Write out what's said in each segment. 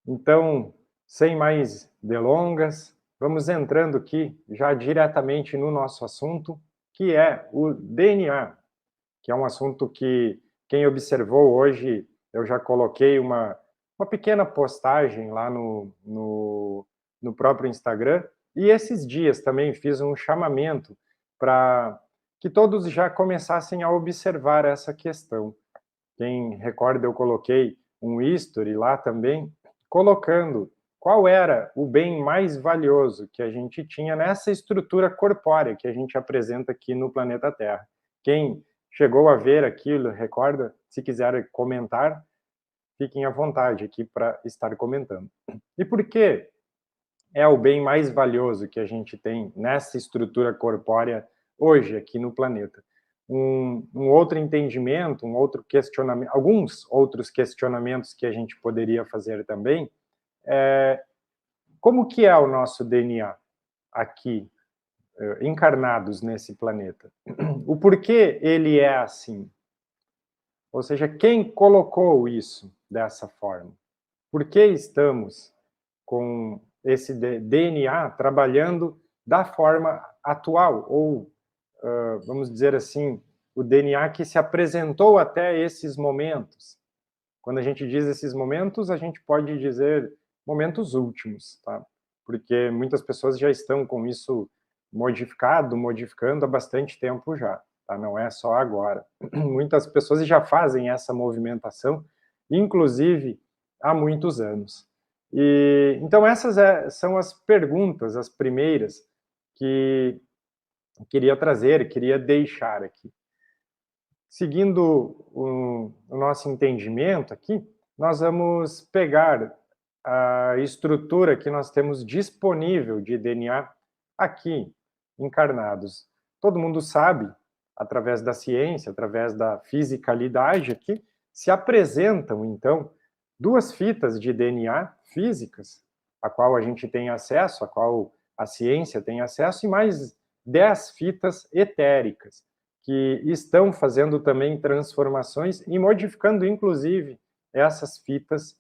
Então, sem mais delongas, vamos entrando aqui já diretamente no nosso assunto, que é o DNA, que é um assunto que quem observou hoje, eu já coloquei uma pequena postagem lá no próprio Instagram, e esses dias também fiz um chamamento para que todos já começassem a observar essa questão. Quem recorda, eu coloquei um history lá também, colocando qual era o bem mais valioso que a gente tinha nessa estrutura corpórea que a gente apresenta aqui no planeta Terra. Quem chegou a ver aquilo, recorda? Se quiser comentar, fiquem à vontade aqui para estar comentando. E por que é o bem mais valioso que a gente tem nessa estrutura corpórea hoje aqui no planeta? Um outro entendimento, um outro questionamento, alguns outros questionamentos que a gente poderia fazer também é como que é o nosso DNA aqui, encarnados nesse planeta? O porquê ele é assim? Ou seja, quem colocou isso dessa forma? Por que estamos com esse DNA trabalhando da forma atual? Ou, vamos dizer assim, o DNA que se apresentou até esses momentos. Quando a gente diz esses momentos, a gente pode dizer momentos últimos, tá? Porque muitas pessoas já estão com isso modificando há bastante tempo já, tá? Não é só agora. Muitas pessoas já fazem essa movimentação, inclusive há muitos anos. E então essas são as perguntas, as primeiras que eu queria trazer, queria deixar aqui. Seguindo o nosso entendimento aqui, nós vamos pegar a estrutura que nós temos disponível de DNA aqui, encarnados. Todo mundo sabe, através da ciência, através da fisicalidade aqui, se apresentam, então, duas fitas de DNA físicas, a qual a gente tem acesso, a qual a ciência tem acesso, e mais 10 fitas etéricas, que estão fazendo também transformações e modificando, inclusive, essas fitas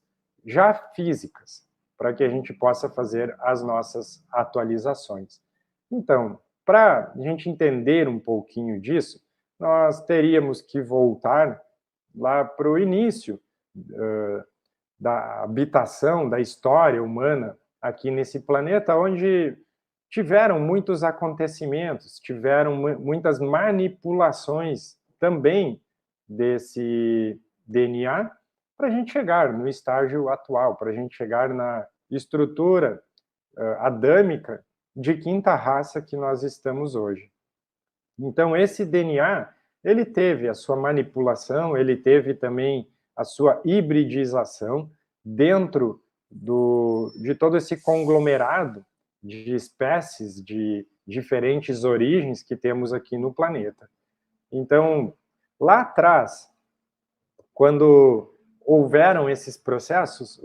já físicas, para que a gente possa fazer as nossas atualizações. Então, para a gente entender um pouquinho disso, nós teríamos que voltar lá para o início da habitação, da história humana aqui nesse planeta, onde tiveram muitos acontecimentos, tiveram muitas manipulações também desse DNA para a gente chegar no estágio atual, para a gente chegar na estrutura adâmica de quinta raça que nós estamos hoje. Então, esse DNA, ele teve a sua manipulação, ele teve também a sua hibridização dentro de todo esse conglomerado de espécies de diferentes origens que temos aqui no planeta. Então, lá atrás, quando houveram esses processos,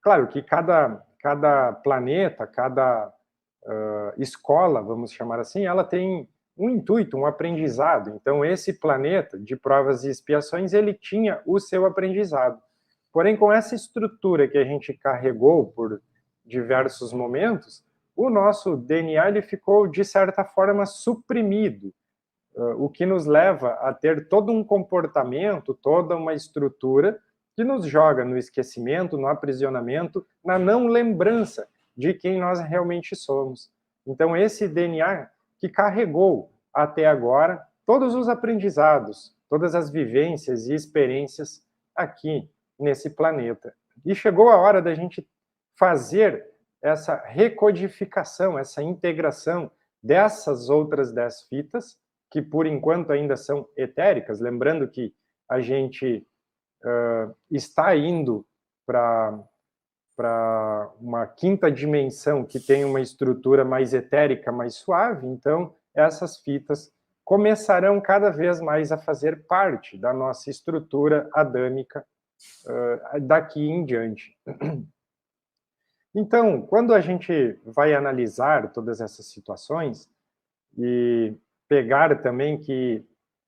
claro que cada planeta, cada escola, vamos chamar assim, ela tem um intuito, um aprendizado. Então, esse planeta de provas e expiações, ele tinha o seu aprendizado. Porém, com essa estrutura que a gente carregou por diversos momentos, o nosso DNA ele ficou, de certa forma, suprimido, o que nos leva a ter todo um comportamento, toda uma estrutura que nos joga no esquecimento, no aprisionamento, na não lembrança de quem nós realmente somos. Então, esse DNA que carregou até agora todos os aprendizados, todas as vivências e experiências aqui nesse planeta. E chegou a hora da gente fazer essa recodificação, essa integração dessas outras 10 fitas, que por enquanto ainda são etéricas, lembrando que a gente está indo para uma quinta dimensão que tem uma estrutura mais etérica, mais suave, então essas fitas começarão cada vez mais a fazer parte da nossa estrutura adâmica daqui em diante. Então, quando a gente vai analisar todas essas situações e pegar também que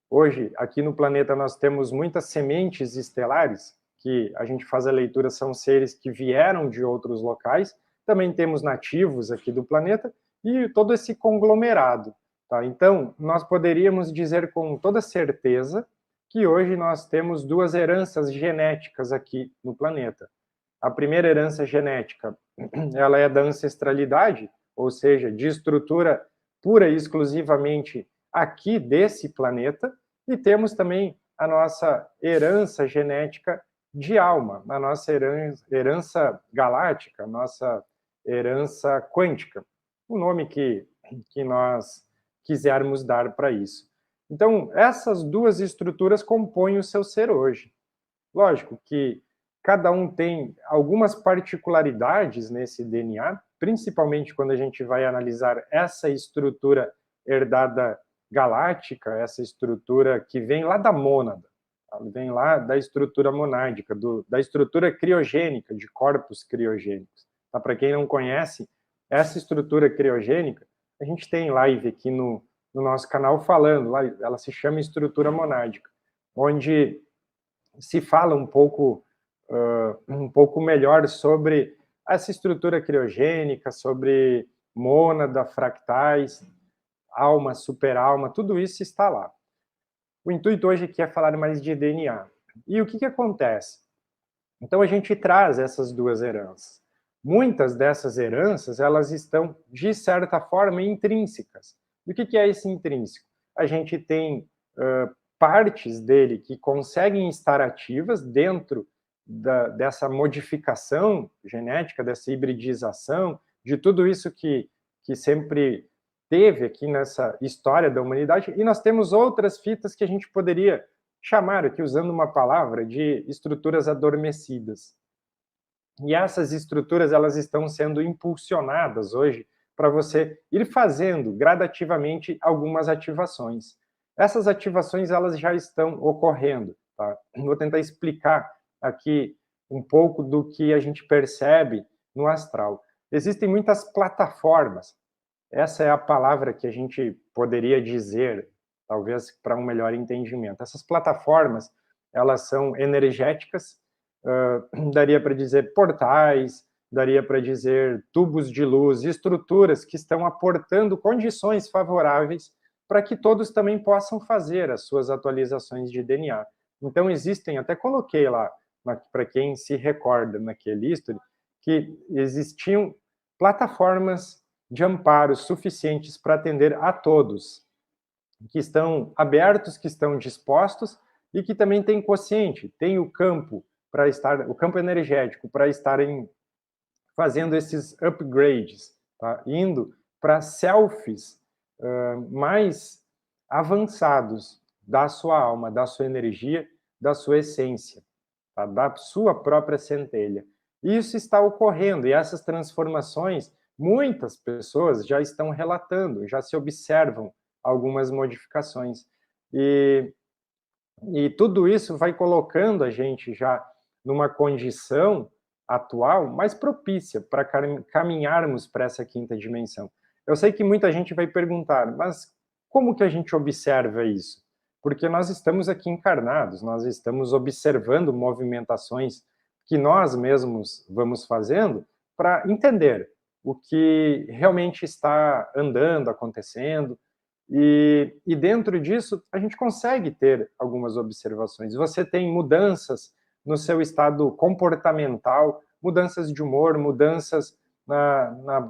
hoje aqui no planeta nós temos muitas sementes estelares que a gente faz a leitura são seres que vieram de outros locais, também temos nativos aqui do planeta, e todo esse conglomerado. Tá? Então, nós poderíamos dizer com toda certeza que hoje nós temos duas heranças genéticas aqui no planeta. A primeira herança genética, ela é da ancestralidade, ou seja, de estrutura pura e exclusivamente aqui desse planeta, e temos também a nossa herança genética de alma, a nossa herança galáctica, a nossa herança quântica, o nome que nós quisermos dar para isso. Então, essas duas estruturas compõem o seu ser hoje. Lógico que cada um tem algumas particularidades nesse DNA, principalmente quando a gente vai analisar essa estrutura herdada galáctica, essa estrutura que vem lá da mônada, vem lá da estrutura monádica, da estrutura criogênica, de corpos criogênicos. Tá? Para quem não conhece, essa estrutura criogênica, a gente tem live aqui no nosso canal falando, ela se chama estrutura monádica, onde se fala um pouco melhor sobre essa estrutura criogênica, sobre mônada, fractais, alma, superalma, tudo isso está lá. O intuito hoje aqui é falar mais de DNA. E o que acontece? Então a gente traz essas duas heranças. Muitas dessas heranças, elas estão, de certa forma, intrínsecas. E o que é esse intrínseco? A gente tem partes dele que conseguem estar ativas dentro dessa modificação genética, dessa hibridização, de tudo isso que sempre teve aqui nessa história da humanidade, e nós temos outras fitas que a gente poderia chamar aqui, usando uma palavra, de estruturas adormecidas. E essas estruturas, elas estão sendo impulsionadas hoje para você ir fazendo gradativamente algumas ativações. Essas ativações, elas já estão ocorrendo. Tá? Vou tentar explicar aqui um pouco do que a gente percebe no astral. Existem muitas plataformas. Essa é a palavra que a gente poderia dizer, talvez para um melhor entendimento. Essas plataformas, elas são energéticas, daria para dizer portais, daria para dizer tubos de luz, estruturas que estão aportando condições favoráveis para que todos também possam fazer as suas atualizações de DNA. Então existem, até coloquei lá, para quem se recorda naquele history, que existiam plataformas de amparo suficientes para atender a todos, que estão abertos, que estão dispostos e que também têm quociente, tem o campo para estar, o campo energético para estarem fazendo esses upgrades, tá? Indo para selfies mais avançados da sua alma, da sua energia, da sua essência, tá? Da sua própria centelha. Isso está ocorrendo, e essas transformações, muitas pessoas já estão relatando, já se observam algumas modificações. E tudo isso vai colocando a gente já numa condição atual mais propícia para caminharmos para essa quinta dimensão. Eu sei que muita gente vai perguntar, mas como que a gente observa isso? Porque nós estamos aqui encarnados, nós estamos observando movimentações que nós mesmos vamos fazendo para entender o que realmente está andando, acontecendo, e dentro disso a gente consegue ter algumas observações. Você tem mudanças no seu estado comportamental, mudanças de humor, mudanças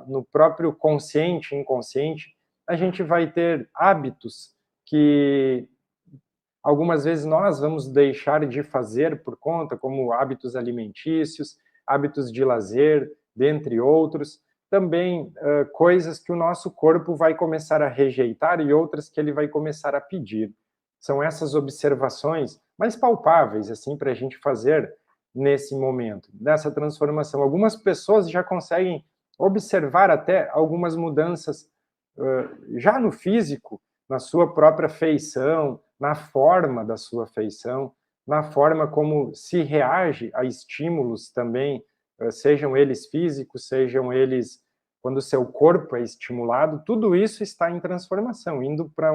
no próprio consciente e inconsciente. A gente vai ter hábitos que algumas vezes nós vamos deixar de fazer por conta, como hábitos alimentícios, hábitos de lazer, dentre outros. Também coisas que o nosso corpo vai começar a rejeitar e outras que ele vai começar a pedir. São essas observações mais palpáveis, assim, para a gente fazer nesse momento, nessa transformação. Algumas pessoas já conseguem observar até algumas mudanças já no físico, na sua própria feição, na forma da sua feição, na forma como se reage a estímulos também, sejam eles físicos, sejam eles quando o seu corpo é estimulado, tudo isso está em transformação, indo para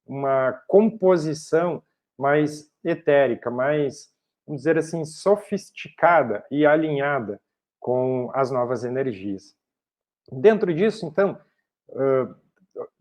uma composição mais etérica, mais vamos dizer assim, sofisticada e alinhada com as novas energias. Dentro disso, então,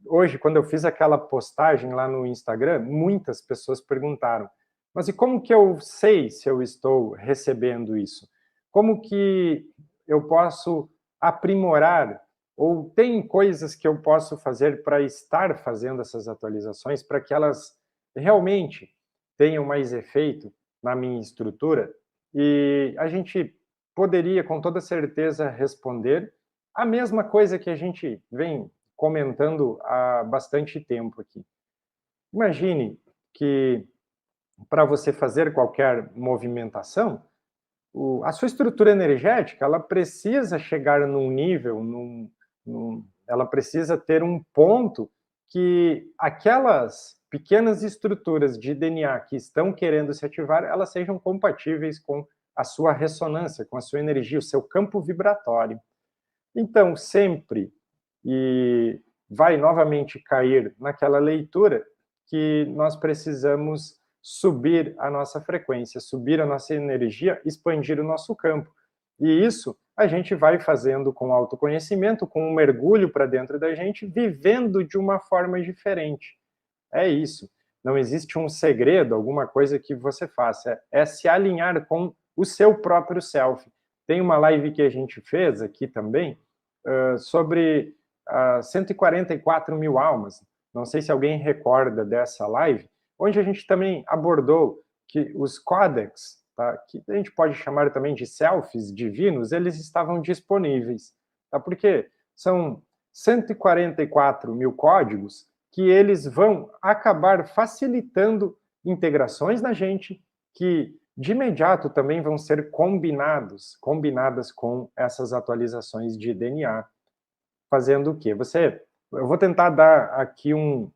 hoje, quando eu fiz aquela postagem lá no Instagram, muitas pessoas perguntaram, mas e como que eu sei se eu estou recebendo isso? Como que eu posso aprimorar? Ou tem coisas que eu posso fazer para estar fazendo essas atualizações, para que elas realmente tenham mais efeito na minha estrutura? E a gente poderia, com toda certeza, responder a mesma coisa que a gente vem comentando há bastante tempo aqui. Imagine que para você fazer qualquer movimentação, a sua estrutura energética ela precisa chegar num nível, ela precisa ter um ponto que aquelas pequenas estruturas de DNA que estão querendo se ativar, elas sejam compatíveis com a sua ressonância, com a sua energia, o seu campo vibratório. Então, sempre e vai novamente cair naquela leitura que nós precisamos subir a nossa frequência, subir a nossa energia, expandir o nosso campo. E isso a gente vai fazendo com autoconhecimento, com um mergulho para dentro da gente, vivendo de uma forma diferente. É isso. Não existe um segredo, alguma coisa que você faça. É se alinhar com o seu próprio self. Tem uma live que a gente fez aqui também, sobre 144 mil almas. Não sei se alguém recorda dessa live, onde a gente também abordou que os códex, tá, que a gente pode chamar também de selfies divinos, eles estavam disponíveis. Tá, porque são 144 mil códigos que eles vão acabar facilitando integrações na gente que de imediato também vão ser combinadas com essas atualizações de DNA. Fazendo o quê? Eu vou tentar dar aqui um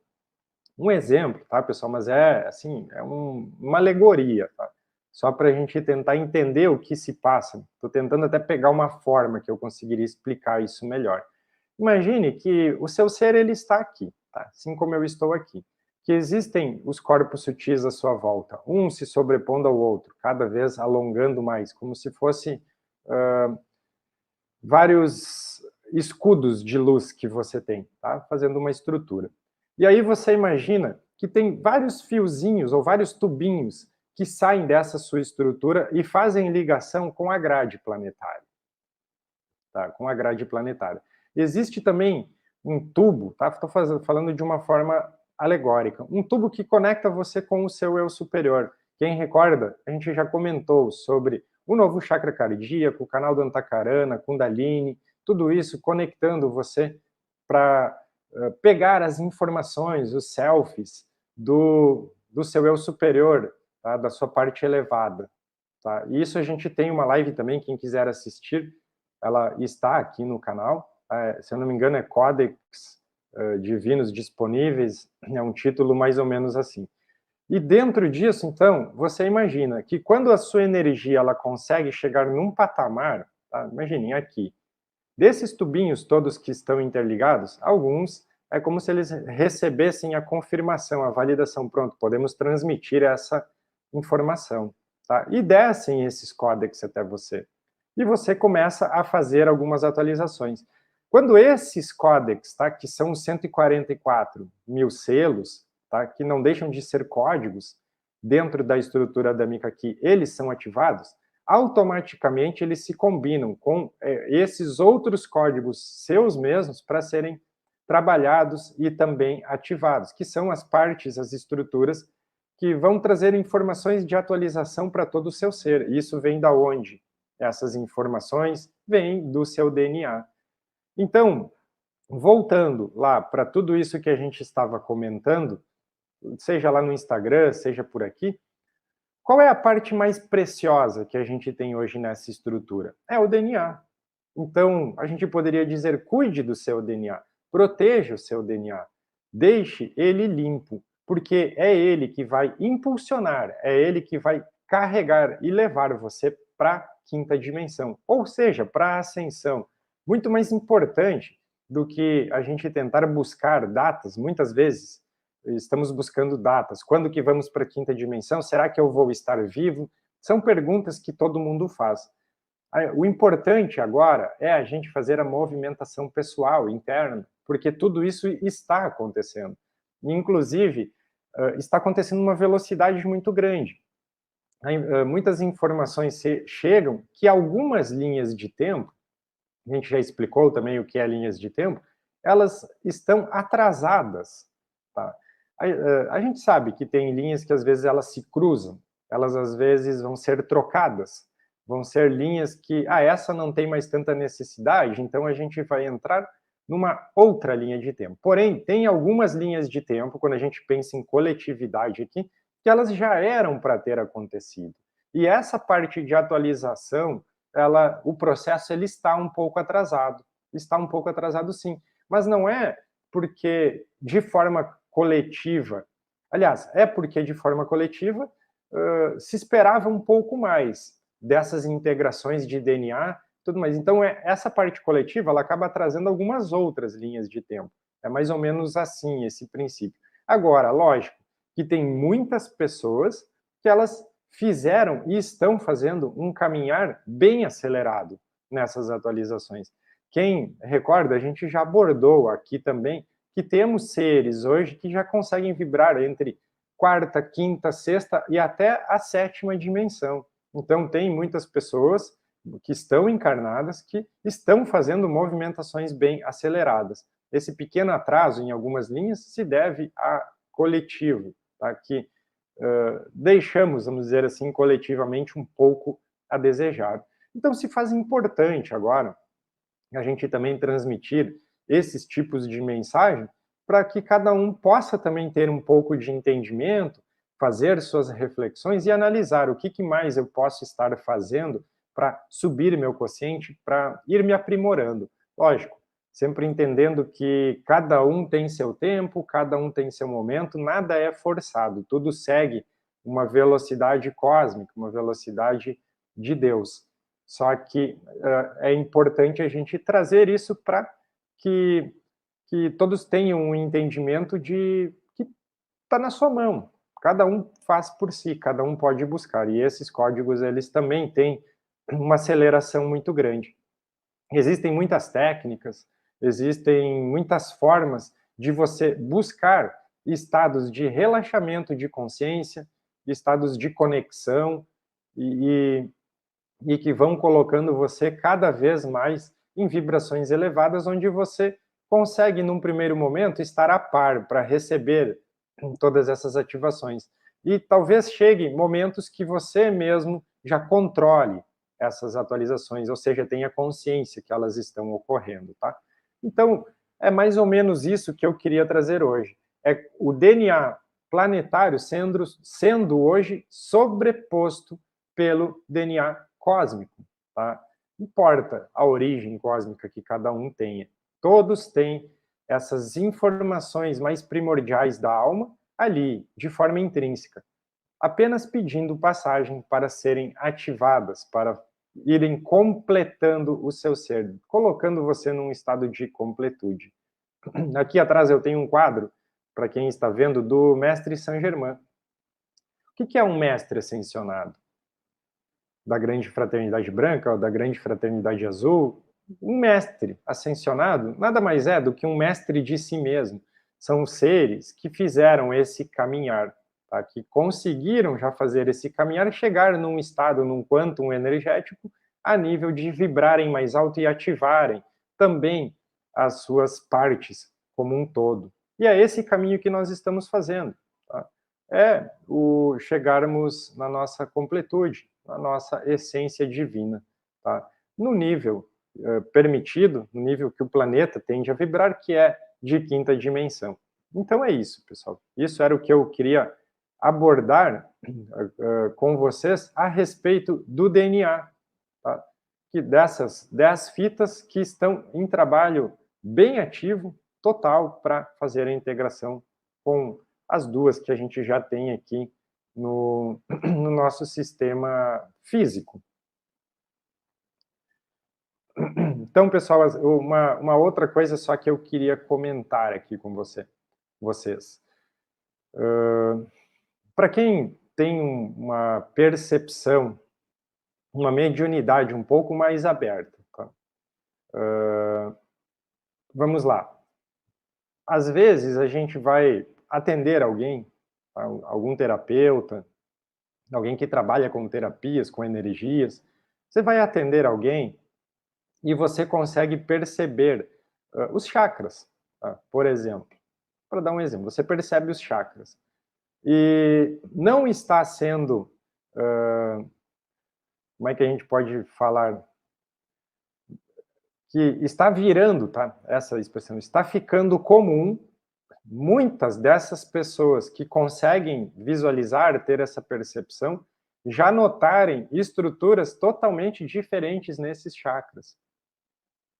exemplo, tá, pessoal? Mas é assim, uma alegoria, tá? Só para a gente tentar entender o que se passa. Estou tentando até pegar uma forma que eu conseguiria explicar isso melhor. Imagine que o seu ser ele está aqui, tá? Assim como eu estou aqui. Que existem os corpos sutis à sua volta, um se sobrepondo ao outro, cada vez alongando mais, como se fosse vários escudos de luz que você tem, tá? Fazendo uma estrutura. E aí você imagina que tem vários fiozinhos ou vários tubinhos que saem dessa sua estrutura e fazem ligação com a grade planetária. Tá? Com a grade planetária. Existe também um tubo, tá? Estou falando de uma forma alegórica, um tubo que conecta você com o seu eu superior. Quem recorda, a gente já comentou sobre o novo chakra cardíaco, o canal do Antakarana, Kundalini, tudo isso conectando você para pegar as informações, os selfies do seu eu superior, tá? Da sua parte elevada. Tá? E isso a gente tem uma live também, quem quiser assistir, ela está aqui no canal. Se eu não me engano, é Códex Divinos Disponíveis, é um título mais ou menos assim. E dentro disso, então, você imagina que quando a sua energia ela consegue chegar num patamar, tá? Imaginem aqui, desses tubinhos todos que estão interligados, alguns é como se eles recebessem a confirmação, a validação, pronto, podemos transmitir essa informação, tá? E descem esses códex até você. E você começa a fazer algumas atualizações. Quando esses códex, tá, que são 144 mil selos, tá, que não deixam de ser códigos dentro da estrutura adâmica aqui, eles são ativados, automaticamente eles se combinam com esses outros códigos seus mesmos para serem trabalhados e também ativados, que são as partes, as estruturas que vão trazer informações de atualização para todo o seu ser. Isso vem da onde? Essas informações vêm do seu DNA. Então, voltando lá para tudo isso que a gente estava comentando, seja lá no Instagram, seja por aqui, qual é a parte mais preciosa que a gente tem hoje nessa estrutura? É o DNA. Então, a gente poderia dizer, cuide do seu DNA, proteja o seu DNA, deixe ele limpo, porque é ele que vai impulsionar, é ele que vai carregar e levar você para a quinta dimensão, ou seja, para a ascensão. Muito mais importante do que a gente tentar buscar datas, muitas vezes estamos buscando datas. Quando que vamos para a quinta dimensão? Será que eu vou estar vivo? São perguntas que todo mundo faz. O importante agora é a gente fazer a movimentação pessoal, interna, porque tudo isso está acontecendo. Inclusive, está acontecendo uma velocidade muito grande. Muitas informações chegam que algumas linhas de tempo, a gente já explicou também o que é linhas de tempo, elas estão atrasadas. Tá? A gente sabe que tem linhas que às vezes elas se cruzam, elas às vezes vão ser trocadas, vão ser linhas que, essa não tem mais tanta necessidade, então a gente vai entrar numa outra linha de tempo. Porém, tem algumas linhas de tempo, quando a gente pensa em coletividade aqui, que elas já eram para ter acontecido. E essa parte de atualização, o processo ele está um pouco atrasado. Está um pouco atrasado, sim. Mas não é porque de forma coletiva, aliás, é porque de forma coletiva se esperava um pouco mais dessas integrações de DNA, tudo mais. Então, essa parte coletiva, ela acaba trazendo algumas outras linhas de tempo. É mais ou menos assim esse princípio. Agora, lógico que tem muitas pessoas que elas fizeram e estão fazendo um caminhar bem acelerado nessas atualizações. Quem recorda, a gente já abordou aqui também que temos seres hoje que já conseguem vibrar entre quarta, quinta, sexta e até a sétima dimensão. Então, tem muitas pessoas que estão encarnadas que estão fazendo movimentações bem aceleradas. Esse pequeno atraso em algumas linhas se deve a coletivo, tá? Que deixamos, vamos dizer assim, coletivamente um pouco a desejar. Então, se faz importante agora a gente também transmitir esses tipos de mensagem para que cada um possa também ter um pouco de entendimento, fazer suas reflexões e analisar o que mais eu posso estar fazendo para subir meu quociente, para ir me aprimorando. Lógico, sempre entendendo que cada um tem seu tempo, cada um tem seu momento, nada é forçado, tudo segue uma velocidade cósmica, uma velocidade de Deus. Só que é importante a gente trazer isso para que todos tenham um entendimento de que está na sua mão. Cada um faz por si, cada um pode buscar. E esses códigos, eles também têm uma aceleração muito grande. Existem muitas técnicas, existem muitas formas de você buscar estados de relaxamento de consciência, estados de conexão e que vão colocando você cada vez mais em vibrações elevadas, onde você consegue, num primeiro momento, estar a par para receber todas essas ativações. E talvez chegue momentos que você mesmo já controle essas atualizações, ou seja, tenha consciência que elas estão ocorrendo, tá? Então, é mais ou menos isso que eu queria trazer hoje. É o DNA planetário sendo hoje sobreposto pelo DNA cósmico, tá? Não importa a origem cósmica que cada um tenha. Todos têm essas informações mais primordiais da alma ali, de forma intrínseca, apenas pedindo passagem para serem ativadas, para irem completando o seu ser, colocando você num estado de completude. Aqui atrás eu tenho um quadro, para quem está vendo, do Mestre Saint-Germain. O que é um mestre ascensionado? Da Grande Fraternidade Branca ou da Grande Fraternidade Azul? Um mestre ascensionado nada mais é do que um mestre de si mesmo. São seres que fizeram esse caminhar, tá? Que conseguiram já fazer esse caminhar e chegar num estado, num quantum energético, a nível de vibrarem mais alto e ativarem também as suas partes como um todo. E é esse caminho que nós estamos fazendo. Tá? É o chegarmos na nossa completude, na nossa essência divina, tá? No nível permitido, no nível que o planeta tende a vibrar, que é de quinta dimensão. Então é isso, pessoal. Isso era o que eu queria abordar com vocês a respeito do DNA, tá? Que dessas 10 fitas que estão em trabalho bem ativo, total, para fazer a integração com as duas que a gente já tem aqui no nosso sistema físico. Então, pessoal, uma outra coisa só que eu queria comentar aqui com vocês. Para quem têm uma percepção, uma mediunidade um pouco mais aberta. Tá? Vamos lá. Às vezes a gente vai atender alguém, tá? Algum terapeuta, alguém que trabalha com terapias, com energias. Você vai atender alguém e você consegue perceber os chakras, tá? Por exemplo. Para dar um exemplo, você percebe os chakras. E não está sendo, como é que a gente pode falar? Que está virando, tá? Essa expressão, está ficando comum muitas dessas pessoas que conseguem visualizar, ter essa percepção, já notarem estruturas totalmente diferentes nesses chakras.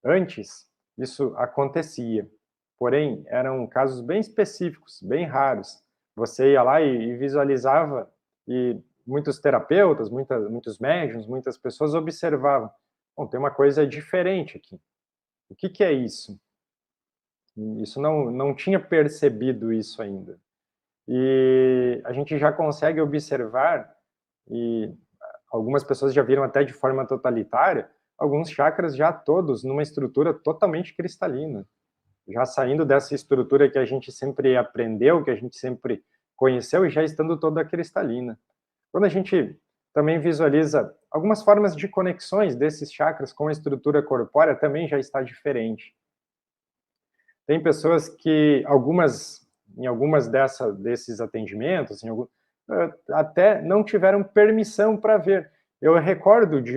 Antes, isso acontecia, porém, eram casos bem específicos, bem raros. Você ia lá e visualizava, e muitos terapeutas, muitos médiuns, muitas pessoas observavam. Bom, tem uma coisa diferente aqui. O que, que é isso? Isso não tinha percebido isso ainda. E a gente já consegue observar, e algumas pessoas já viram até de forma totalitária, alguns chakras já todos numa estrutura totalmente cristalina, já saindo dessa estrutura que a gente sempre aprendeu, que a gente sempre conheceu e já estando toda cristalina. Quando a gente também visualiza algumas formas de conexões desses chakras com a estrutura corpórea, também já está diferente. Tem pessoas que em algumas desses atendimentos, até não tiveram permissão para ver. Eu recordo de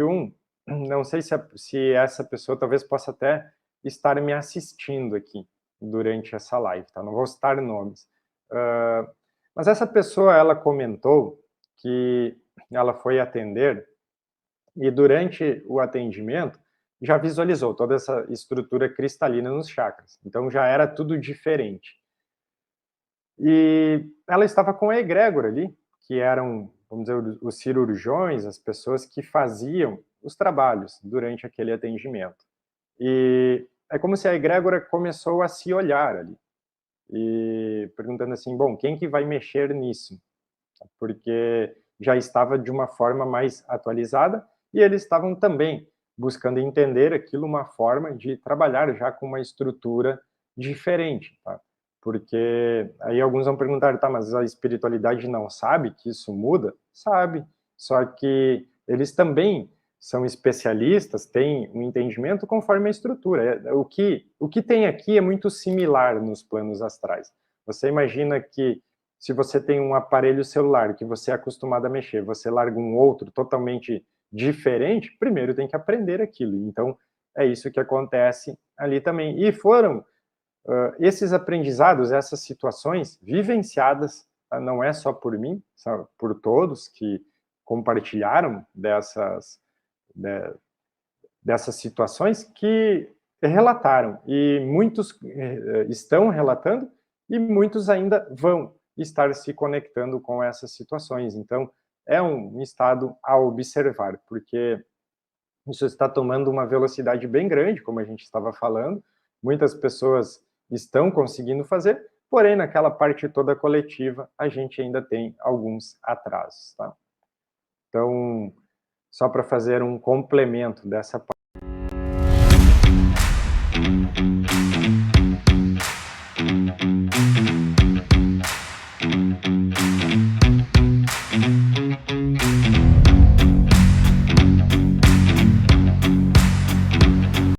não sei se essa pessoa talvez possa até estar me assistindo aqui durante essa live, tá? Não vou citar nomes. Mas essa pessoa, ela comentou que ela foi atender e durante o atendimento já visualizou toda essa estrutura cristalina nos chakras. Então já era tudo diferente. E ela estava com a egrégora ali, que eram, vamos dizer, os cirurgiões, as pessoas que faziam os trabalhos durante aquele atendimento. E é como se a egrégora começou a se olhar ali, e perguntando assim, bom, quem que vai mexer nisso? Porque já estava de uma forma mais atualizada e eles estavam também buscando entender aquilo, uma forma de trabalhar já com uma estrutura diferente, tá? Porque aí alguns vão perguntar, tá, mas a espiritualidade não sabe que isso muda? Sabe, só que eles também são especialistas, têm um entendimento conforme a estrutura. O que tem aqui é muito similar nos planos astrais. Você imagina que se você tem um aparelho celular que você é acostumado a mexer, você larga um outro totalmente diferente, primeiro tem que aprender aquilo. Então, é isso que acontece ali também. E foram esses aprendizados, essas situações vivenciadas, tá? Não é só por mim, são por todos que compartilharam dessas situações, que relataram. E muitos estão relatando e muitos ainda vão estar se conectando com essas situações. Então, é um estado a observar, porque isso está tomando uma velocidade bem grande, como a gente estava falando. Muitas pessoas estão conseguindo fazer, porém, naquela parte toda coletiva, a gente ainda tem alguns atrasos, tá? Então, só para fazer um complemento dessa parte.